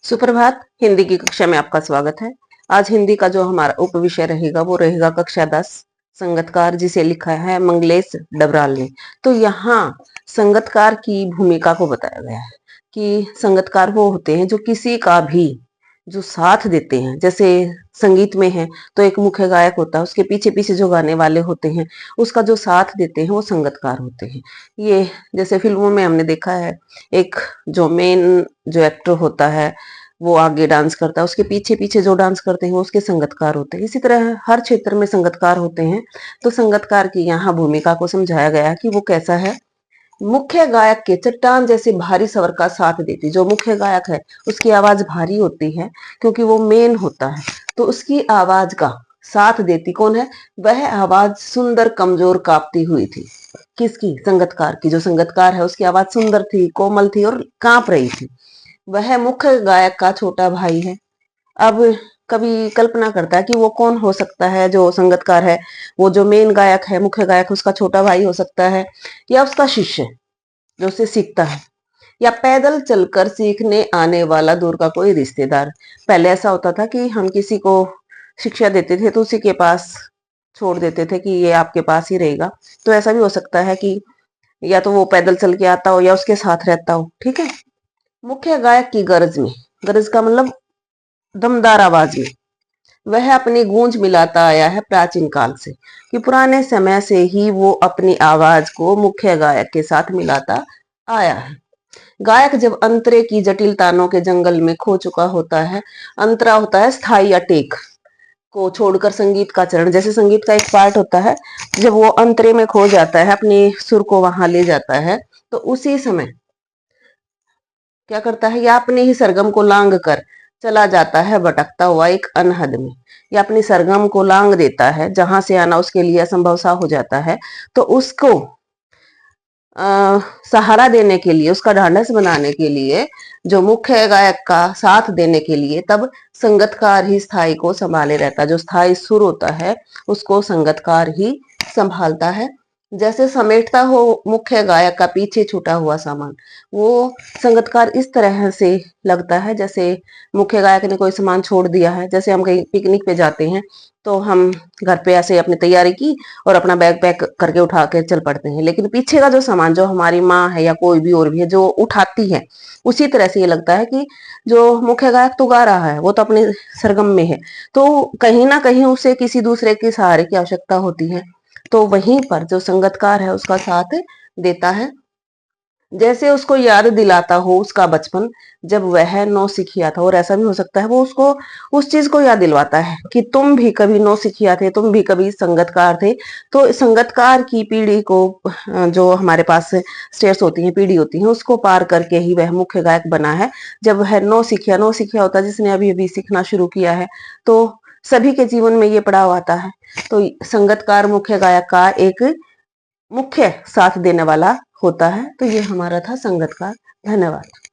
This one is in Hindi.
सुप्रभात। हिंदी की कक्षा में आपका स्वागत है। आज हिंदी का जो हमारा उप विषय रहेगा वो रहेगा कक्षा 10 संगतकार, जिसे लिखा है मंगलेश डबराल ने। तो यहाँ संगतकार की भूमिका को बताया गया है कि संगतकार वो होते हैं जो किसी का भी जो साथ देते हैं। जैसे संगीत में है तो एक मुख्य गायक होता है, उसके पीछे पीछे जो गाने वाले होते हैं उसका जो साथ देते हैं वो संगतकार होते हैं। ये जैसे फिल्मों में हमने देखा है, एक जो मेन जो एक्टर होता है वो आगे डांस करता है, उसके पीछे पीछे जो डांस करते हैं वो उसके संगतकार होते हैं। इसी तरह हर क्षेत्र में संगतकार होते हैं। तो संगतकार की यहाँ भूमिका को समझाया गया है कि वो कैसा है। मुख्य गायक के चट्टान जैसे भारी स्वर का साथ देती, जो मुख्य गायक है उसकी आवाज भारी होती है क्योंकि वो मेन होता है, तो उसकी आवाज का साथ देती कौन है? वह आवाज सुंदर कमजोर कांपती हुई थी। किसकी? संगतकार की। जो संगतकार है उसकी आवाज सुंदर थी, कोमल थी और कांप रही थी। वह मुख्य गायक का छोटा भाई है। अब कभी कल्पना करता है कि वो कौन हो सकता है जो संगतकार है। वो जो मेन गायक है, मुख्य गायक, उसका छोटा भाई हो सकता है, या उसका शिष्य जो उससे सीखता है, या पैदल चलकर सीखने आने वाला दूर का कोई रिश्तेदार। पहले ऐसा होता था कि हम किसी को शिक्षा देते थे तो उसी के पास छोड़ देते थे कि ये आपके पास ही रहेगा। तो ऐसा भी हो सकता है कि या तो वो पैदल चल के आता हो या उसके साथ रहता हो। ठीक है। मुख्य गायक की गरज में, गरज का मतलब दमदार आवाज में, वह अपनी गूंज मिलाता आया है प्राचीन काल से, कि पुराने समय से ही वो अपनी आवाज को मुख्य गायक के साथ मिलाता आया है। गायक जब अंतरे की जटिल तानों के जंगल में खो चुका होता है, अंतरा होता है स्थाई या टेक को छोड़कर संगीत का चरण, जैसे संगीत का एक पार्ट होता है, जब वो अंतरे में खो जाता है, अपनी सुर को वहां ले जाता है, तो उसी समय क्या करता है? या अपने ही सरगम को लांग कर चला जाता है भटकता हुआ एक अनहद में, या अपनी सरगम को लांग देता है, जहां से आना उसके लिए असंभव सा हो जाता है। तो उसको सहारा देने के लिए, उसका ढांढस बनाने के लिए, जो मुख्य गायक का साथ देने के लिए, तब संगतकार ही स्थाई को संभाले रहता है। जो स्थाई सुर होता है उसको संगतकार ही संभालता है। जैसे समेटता हो मुख्य गायक का पीछे छूटा हुआ सामान, वो संगतकार इस तरह से लगता है जैसे मुख्य गायक ने कोई सामान छोड़ दिया है। जैसे हम कहीं पिकनिक पे जाते हैं तो हम घर पे ऐसे अपनी तैयारी की और अपना बैग पैक करके उठा के चल पड़ते हैं, लेकिन पीछे का जो सामान, जो हमारी माँ है या कोई भी और भी है जो उठाती है, उसी तरह से ये लगता है कि जो मुख्य गायक तो गा रहा है, वो तो अपने सरगम में है, तो कहीं ना कहीं उसे किसी दूसरे के सहारे की आवश्यकता होती है। तो वहीं पर जो संगतकार है उसका साथ देता है, जैसे उसको याद दिलाता हो उसका बचपन, जब वह नौसिखिया था। और ऐसा भी हो सकता है वो उसको उस चीज को याद दिलवाता है कि तुम भी कभी नौसिखिया थे, तुम भी कभी संगतकार थे। तो संगतकार की पीढ़ी को, जो हमारे पास स्टेयर्स होती हैं, पीढ़ी होती है, उसको पार करके ही वह मुख्य गायक बना है। जब वह नौसिखिया, नौसिखिया होता है जिसने अभी अभी सीखना शुरू किया है, तो सभी के जीवन में ये पड़ाव आता है। तो संगतकार मुख्य गायक का एक मुख्य साथ देने वाला होता है। तो ये हमारा था संगतकार। धन्यवाद।